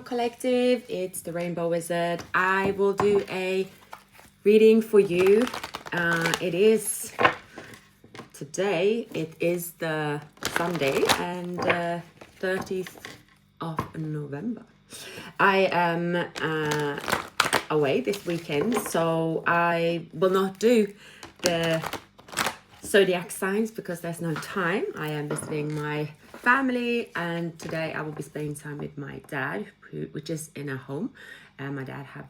Collective, it's the Rainbow Wizard. I will do a reading for you. It is today, it is the Sunday and 30th of November. I am away this weekend, so I will not do the zodiac signs because there's no time. I am visiting my family, and today I will be spending time with my dad, which is in a home. My dad have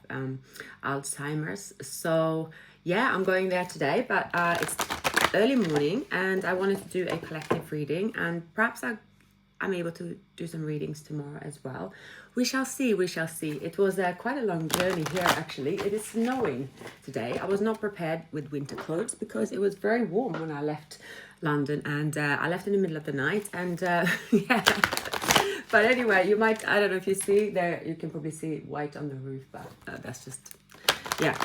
Alzheimer's, so yeah, I'm going there today, but it's early morning and I wanted to do a collective reading, and perhaps I'm able to do some readings tomorrow as well. We shall see, we shall see. It was quite a long journey here actually. It is snowing today. I was not prepared with winter clothes because it was very warm when I left London, and I left in the middle of the night, and yeah. But anyway, you might, I don't know if you see there, you can probably see white on the roof, but that's just, yeah,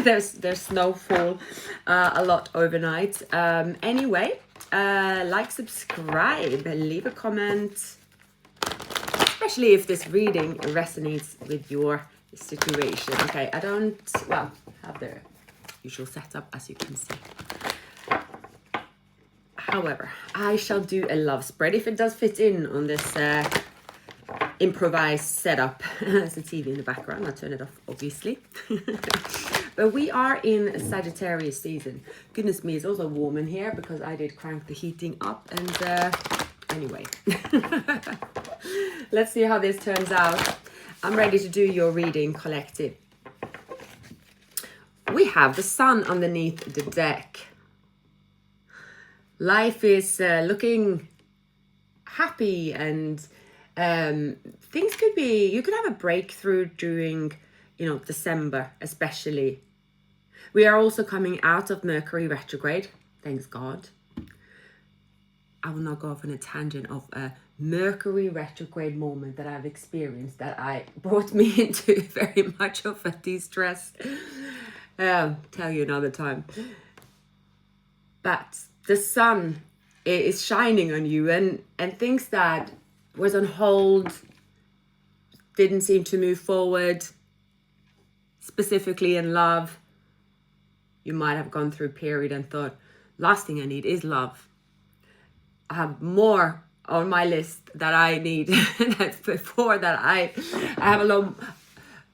there's snowfall a lot overnight. Anyway, like, subscribe, leave a comment, especially if this reading resonates with your situation. Okay, I don't, well, have the usual setup as you can see. However, I shall do a love spread if it does fit in on this improvised setup. There's a TV in the background. I'll turn it off, obviously. But we are in Sagittarius season. Goodness me, it's also warm in here because I did crank the heating up. And anyway, let's see how this turns out. I'm ready to do your reading, collective. We have the sun underneath the deck. Life is looking happy, and things could be, you could have a breakthrough during, December especially. We are also coming out of Mercury retrograde, thanks God. I will not go off on a tangent of a Mercury retrograde moment that I've experienced that brought me into very much of a de-stress. Tell you another time. But the sun is shining on you, and things that was on hold, didn't seem to move forward, specifically in love. You might have gone through a period and thought, last thing I need is love. I have more on my list that I need before that. I have a lot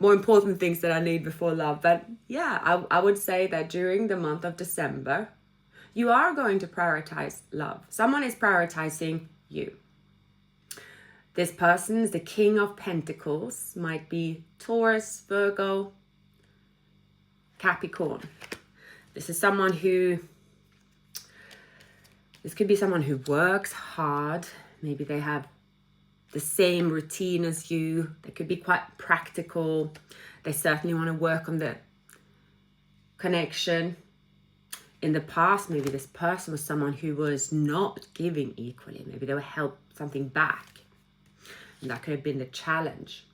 more important things that I need before love. But yeah, I would say that during the month of December, you are going to prioritize love. Someone is prioritizing you. This person is the King of Pentacles, might be Taurus, Virgo, Capricorn. This could be someone who works hard. Maybe they have the same routine as you. They could be quite practical. They certainly want to work on the connection. In the past, maybe this person was someone who was not giving equally. Maybe they were held something back. And that could have been the challenge.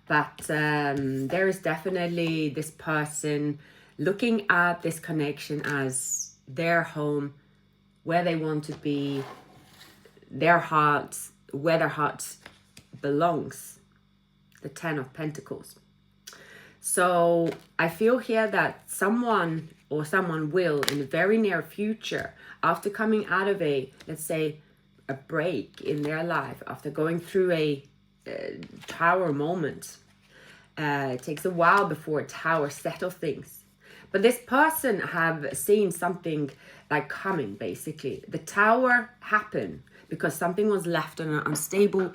But there is definitely this person looking at this connection as their home, where they want to be, their hearts, where their heart belongs. The 10 of Pentacles. So I feel here that someone will in the very near future, after coming out of let's say, a break in their life, after going through a tower moment. It takes a while before a tower settles things. But this person have seen something like coming, basically. The tower happened because something was left on an unstable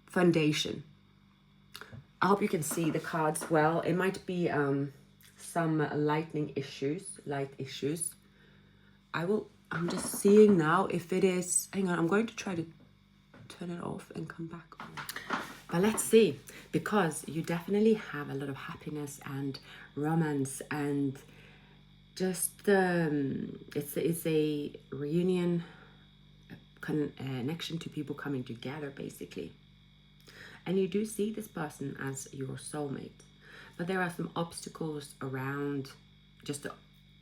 foundation. I hope you can see the cards well. It might be some light issues. I'm just seeing now if it is, hang on, I'm going to try to turn it off and come back on. But let's see, because you definitely have a lot of happiness and romance, and just it's a reunion, connection to people coming together, basically. And you do see this person as your soulmate. But there are some obstacles around just the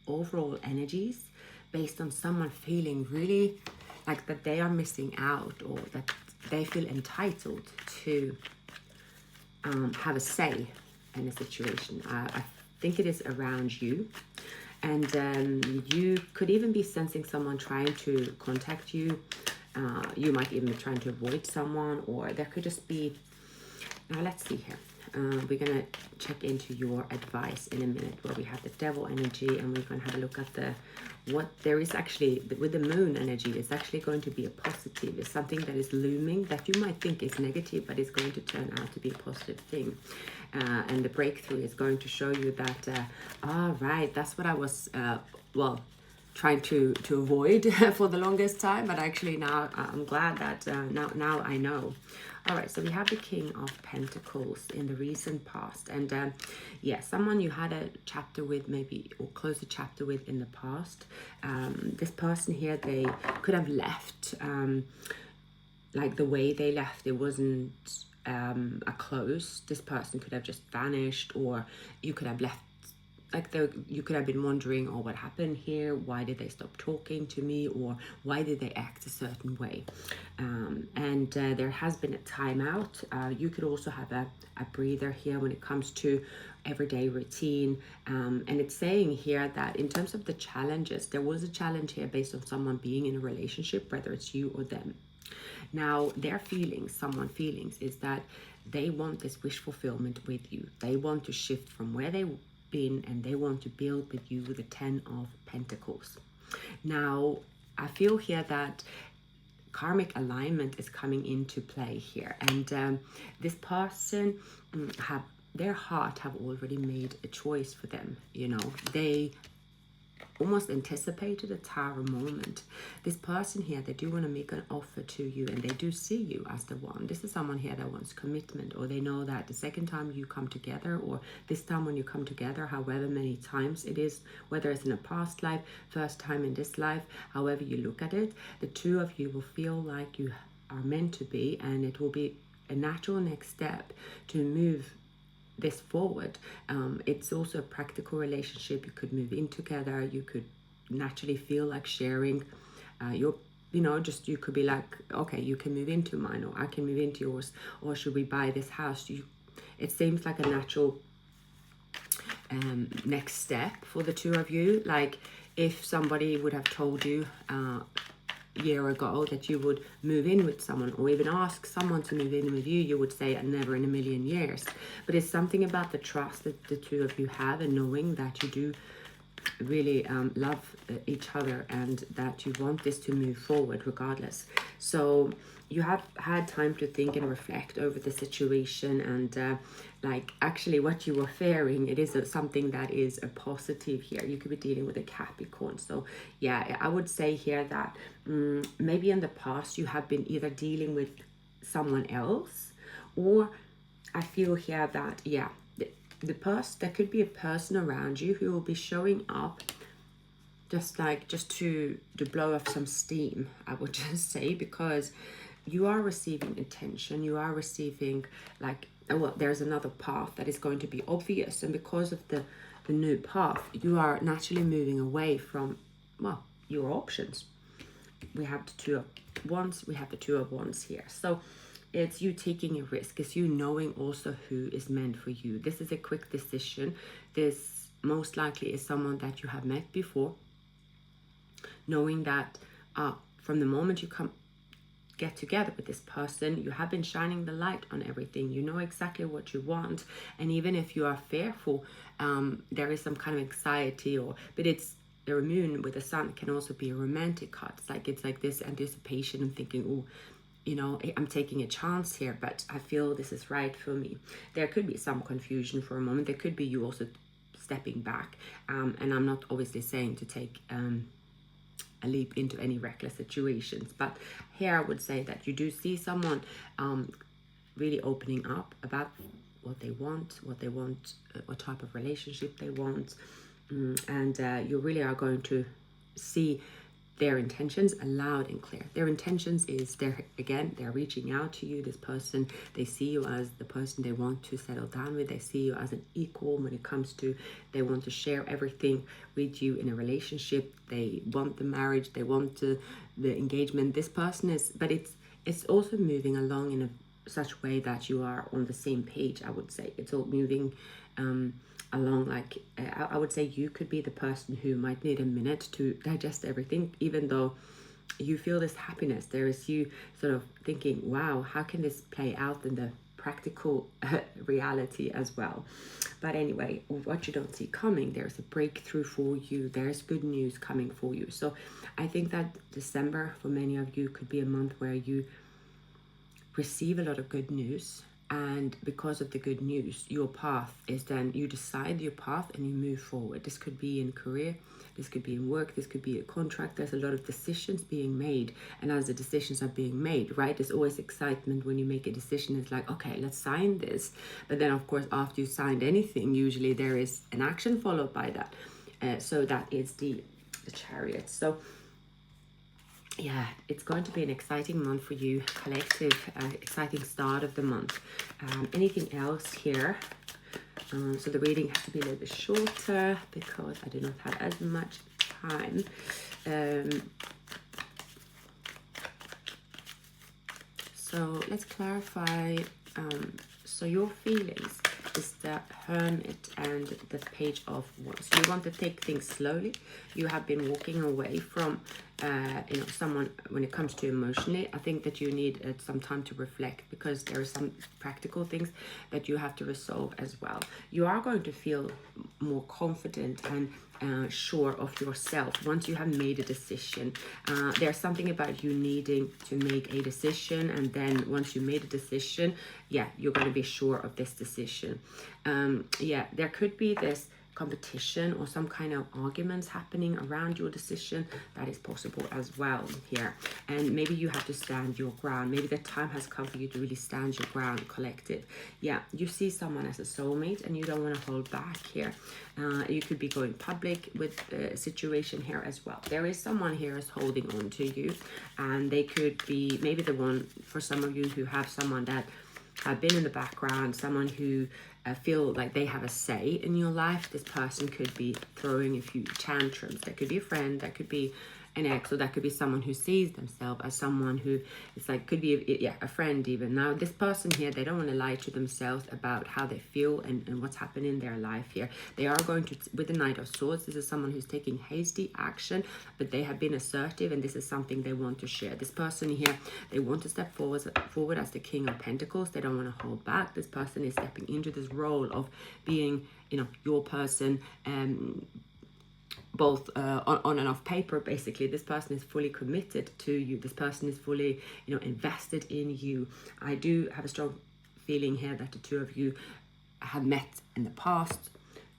overall energies, based on someone feeling really like that they are missing out, or that they feel entitled to have a say in a situation. I think it is around you. And you could even be sensing someone trying to contact you. You might even be trying to avoid someone, or there could just be... Now let's see here. We're going to check into your advice in a minute, where we have the devil energy, and we're going to have a look at what there is actually with the moon energy. It's actually going to be a positive. It's something that is looming that you might think is negative, but it's going to turn out to be a positive thing. And the breakthrough is going to show you that, right, that's what I was, trying to avoid for the longest time, but actually now I'm glad that now I know. All right, so we have the King of Pentacles in the recent past, and yeah, someone you had a chapter with, maybe, or close a chapter with in the past. This person here, they could have left like the way they left. It wasn't a close. This person could have just vanished, or you could have left. Like you could have been wondering, oh, what happened here? Why did they stop talking to me? Or why did they act a certain way? And there has been a timeout. You could also have a breather here when it comes to everyday routine. And it's saying here that in terms of the challenges, there was a challenge here based on someone being in a relationship, whether it's you or them. Now, their feelings, someone's feelings, is that they want this wish fulfillment with you. They want to shift from where they been, and they want to build with you with the 10 of Pentacles. Now, I feel here that karmic alignment is coming into play here, and this person their heart have already made a choice for them. You know, they almost anticipated a Tower moment. This person here, they do want to make an offer to you, and they do see you as the one. This is someone here that wants commitment, or they know that the second time you come together, or this time when you come together, however many times it is, whether it's in a past life, first time in this life, however you look at it, the two of you will feel like you are meant to be, and it will be a natural next step to move this forward. It's also a practical relationship. You could move in together. You could naturally feel like sharing you could be like, okay, you can move into mine, or I can move into yours, or should we buy this house? It seems like a natural next step for the two of you. Like if somebody would have told you year ago that you would move in with someone, or even ask someone to move in with you, you would say never in a million years. But it's something about the trust that the two of you have, and knowing that you do really love each other, and that you want this to move forward regardless. So you have had time to think and reflect over the situation, and like actually what you were fearing, it is something that is a positive here. You could be dealing with a Capricorn. So yeah, I would say here that maybe in the past you have been either dealing with someone else, or I feel here that there could be a person around you who will be showing up just to blow off some steam, I would just say, because you are receiving attention, you are receiving there's another path that is going to be obvious, and because of the new path, you are naturally moving away from your options. We have the Two of Wands, we have the Two of Wands here. So it's you taking a risk. It's you knowing also who is meant for you. This is a quick decision. This most likely is someone that you have met before. Knowing that from the moment you get together with this person, you have been shining the light on everything. You know exactly what you want. And even if you are fearful, there is some kind of anxiety, but it's the moon with the sun can also be a romantic card. It's like this anticipation and thinking, oh, I'm taking a chance here, but I feel this is right for me. There could be some confusion for a moment. There could be you also stepping back. And I'm not obviously saying to take a leap into any reckless situations, but here I would say that you do see someone really opening up about what they want, what type of relationship they want. And you really are going to see their intentions loud and clear. Their intentions is they're reaching out to you. This person, they see you as the person they want to settle down with. They see you as an equal when it comes to, they want to share everything with you in a relationship. They want the marriage, they want the engagement. This person is, but it's also moving along in a such way that you are on the same page. I would say it's all moving along. Like I would say you could be the person who might need a minute to digest everything, even though you feel this happiness. There is you sort of thinking, wow, how can this play out in the practical reality as well? But anyway, what you don't see coming, there's a breakthrough for you. There's good news coming for you. So I think that December for many of you could be a month where you receive a lot of good news, and because of the good news, your path is then, you decide your path and you move forward. This could be in career, this could be in work, this could be a contract. There's a lot of decisions being made, and as the decisions are being made, right, there's always excitement when you make a decision. It's like, okay, let's sign this. But then of course, after you signed anything, usually there is an action followed by that. So that is the Chariot. So yeah, it's going to be an exciting month for you, collective, exciting start of the month. Anything else here? So the reading has to be a little bit shorter because I do not have as much time. So let's clarify. So your feelings is the Hermit and the Page of Wands. You want to take things slowly. You have been walking away from someone when it comes to emotionally. I think that you need some time to reflect, because there are some practical things that you have to resolve as well. You are going to feel more confident and sure of yourself once you have made a decision. There's something about you needing to make a decision, and then once you made a decision, yeah, you're going to be sure of this decision. Yeah, there could be this competition or some kind of arguments happening around your decision. That is possible as well here. And maybe you have to stand your ground. Maybe the time has come for you to really stand your ground, collective. Yeah, you see someone as a soulmate and you don't want to hold back here. You could be going public with a situation here as well. There is someone here is holding on to you, and they could be maybe the one for some of you who have someone that have been in the background, someone who feel like they have a say in your life. This person could be throwing a few tantrums. That could be a friend, that could be an ex, or that could be someone who sees themselves as someone who is like, could be a friend even. Now this person here, they don't want to lie to themselves about how they feel and what's happening in their life here. They are going to, with the Knight of Swords, this is someone who's taking hasty action, but they have been assertive, and this is something they want to share. This person here, they want to step forward as the King of Pentacles. They don't want to hold back. This person is stepping into this role of being, your person, both on and off paper. Basically, this person is fully committed to you. This person is fully invested in you. I do have a strong feeling here that the two of you have met in the past.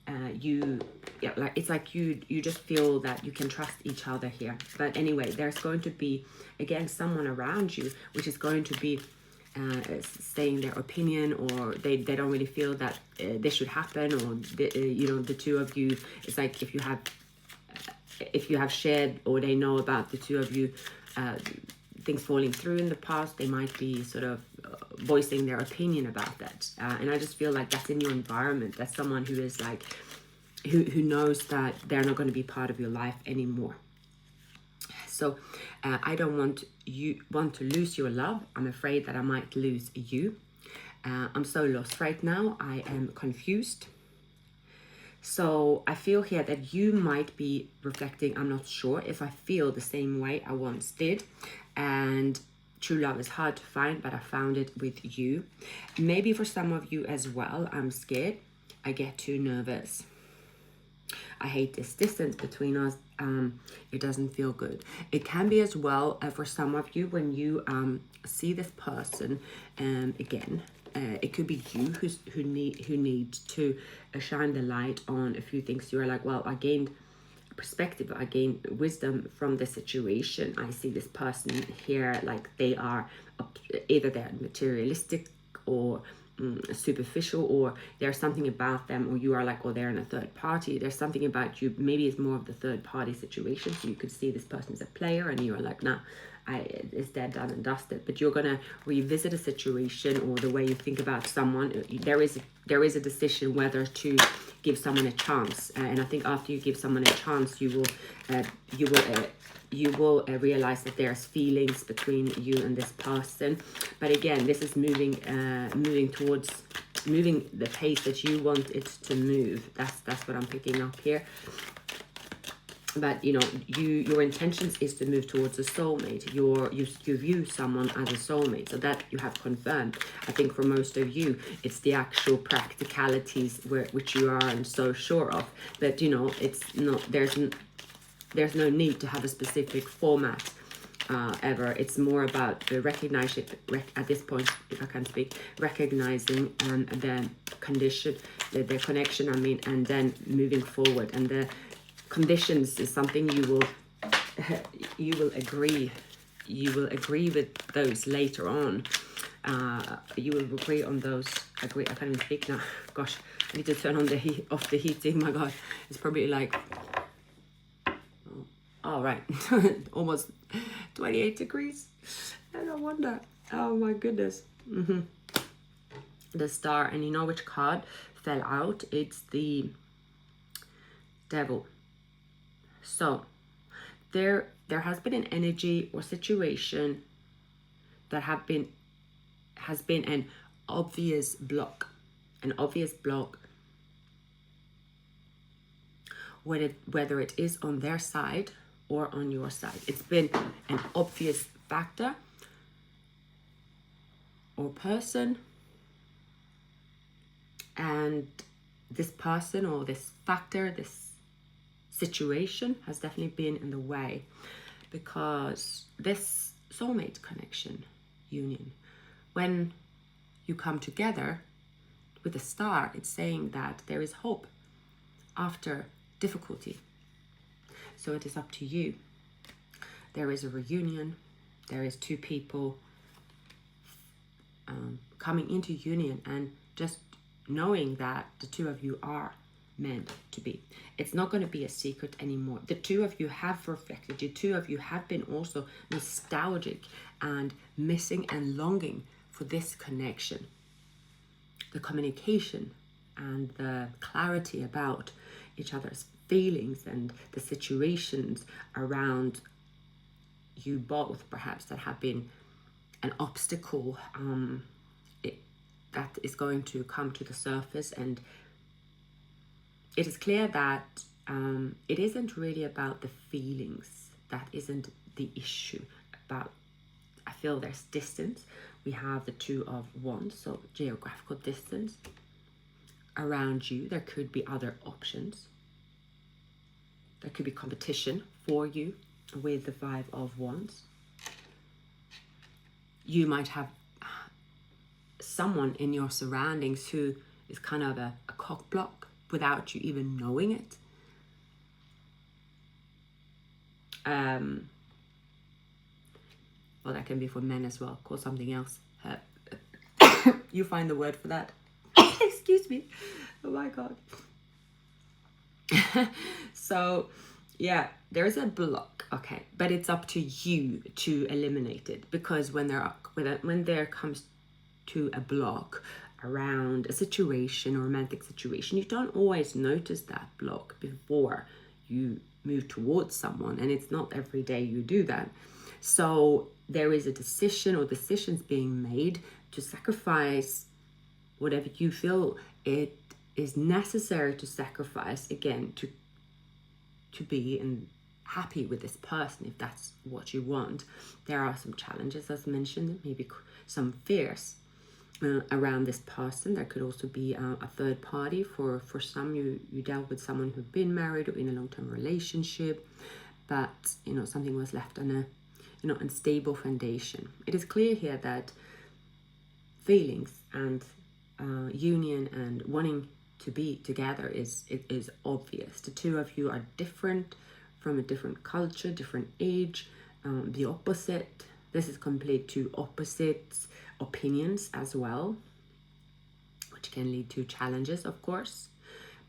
It's like you just feel that you can trust each other here. But anyway, there's going to be again someone around you which is going to be saying their opinion, or they don't really feel that this should happen, or the two of you, it's like if you have shared, or they know about the two of you things falling through in the past, they might be sort of voicing their opinion about that. And I just feel like that's in your environment. That's someone who is like, who knows that they're not going to be part of your life anymore. So I don't want to lose your love. I'm afraid that I might lose you. I'm so lost right now. I am confused. So I feel here that you might be reflecting, I'm not sure if I feel the same way I once did. And true love is hard to find, but I found it with you. Maybe for some of you as well, I'm scared. I get too nervous. I hate this distance between us. It doesn't feel good. It can be as well for some of you when you see this person again. It could be you who need to shine the light on a few things. You're like, well, I gained perspective, I gained wisdom from the situation. I see this person here like they are either they're materialistic or superficial, or there's something about them, or you are like, oh, they're in a third party. There's something about you, maybe it's more of the third party situation. So you could see this person as a player, and you're like, nah, is dead, done and dusted. But you're going to revisit a situation or the way you think about someone. There is a decision whether to give someone a chance, and I think after you give someone a chance, you will realize that there's feelings between you and this person. But again, this is moving the pace that you want it to move. That's what I'm picking up here. But you know, your intentions is to move towards a soulmate. You view someone as a soulmate, so that you have confirmed. I think for most of you, it's the actual practicalities which you aren't so sure of. But you know, it's not, there's no need to have a specific format ever. It's more about the recognition at this point, if I can speak, recognizing the condition, the connection, I mean, and then moving forward. And the conditions is something you will agree with those later on. You will agree on those. I can't even speak now. Gosh, I need to turn on off the heating. My God, it's probably like, all right, almost 28 degrees. I don't wonder. Oh my goodness. The Star, and you know which card fell out? It's the Devil. So there has been an energy or situation that has been an obvious block, whether it is on their side or on your side. It's been an obvious factor or person, and this person or this factor, this situation has definitely been in the way, because this soulmate connection, union, when you come together with the Star, it's saying that there is hope after difficulty. So it is up to you. There is a reunion. There is two people coming into union, and just knowing that the two of you are meant to be. It's not going to be a secret anymore. The two of you have reflected. The two of you have been also nostalgic and missing and longing for this connection. The communication and the clarity about each other's feelings and the situations around you both, perhaps, that have been an obstacle that is going to come to the surface. And it is clear that it isn't really about the feelings. That isn't the issue. I feel there's distance. We have the Two of Wands, so geographical distance around you. There could be other options. There could be competition for you with the Five of Wands. You might have someone in your surroundings who is kind of a cock block without you even knowing it. Well, that can be for men as well. Call something else. You find the word for that. Excuse me. Oh my God. So, yeah, there is a block. Okay, but it's up to you to eliminate it, because when there comes to a block around a situation or romantic situation, you don't always notice that block before you move towards someone, and it's not every day you do that. So there is a decision or decisions being made to sacrifice whatever you feel it is necessary to sacrifice, again, to be happy with this person, if that's what you want. There are some challenges, as mentioned, maybe some fears around this person. There could also be a third party. For some, you dealt with someone who've been married or in a long-term relationship, but something was left on a unstable foundation. It is clear here that feelings and union and wanting to be together is obvious. The two of you are different, from a different culture, different age, the opposite. This is complete two opposites opinions as well, which can lead to challenges, of course.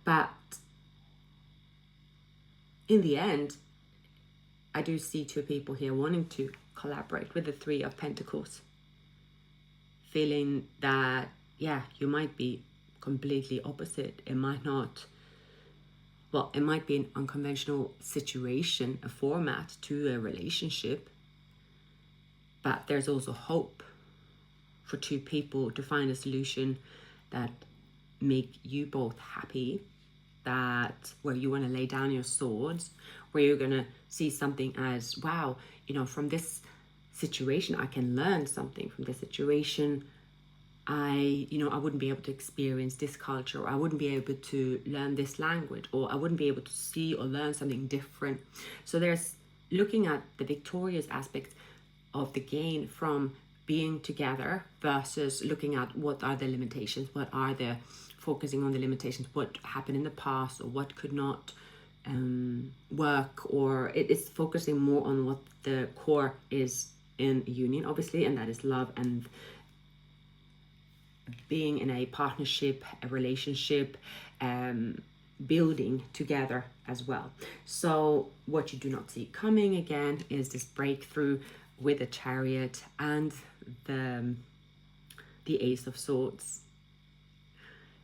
But in the end, I do see two people here wanting to collaborate with the Three of Pentacles. Feeling that, yeah, you might be completely opposite. It might not, well, it might be an unconventional situation, a format to a relationship, but there's also hope for two people to find a solution that make you both happy, that where you want to lay down your swords, where you're going to see something as, wow, you know, from this situation I can learn something. From this situation I wouldn't be able to experience this culture, or I wouldn't be able to learn this language, or I wouldn't be able to see or learn something different. So there's looking at the victorious aspect of the gain from being together versus looking at what are the limitations, what are the focusing on the limitations, what happened in the past, or what could not work, or it is focusing more on what the core is in union, obviously, and that is love and being in a partnership, a relationship, building together as well. So what you do not see coming again is this breakthrough with the Chariot and the Ace of Swords.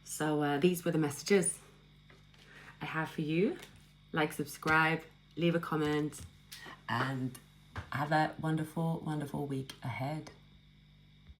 So these were the messages I have for you. Like, subscribe, leave a comment, and have a wonderful, wonderful week ahead.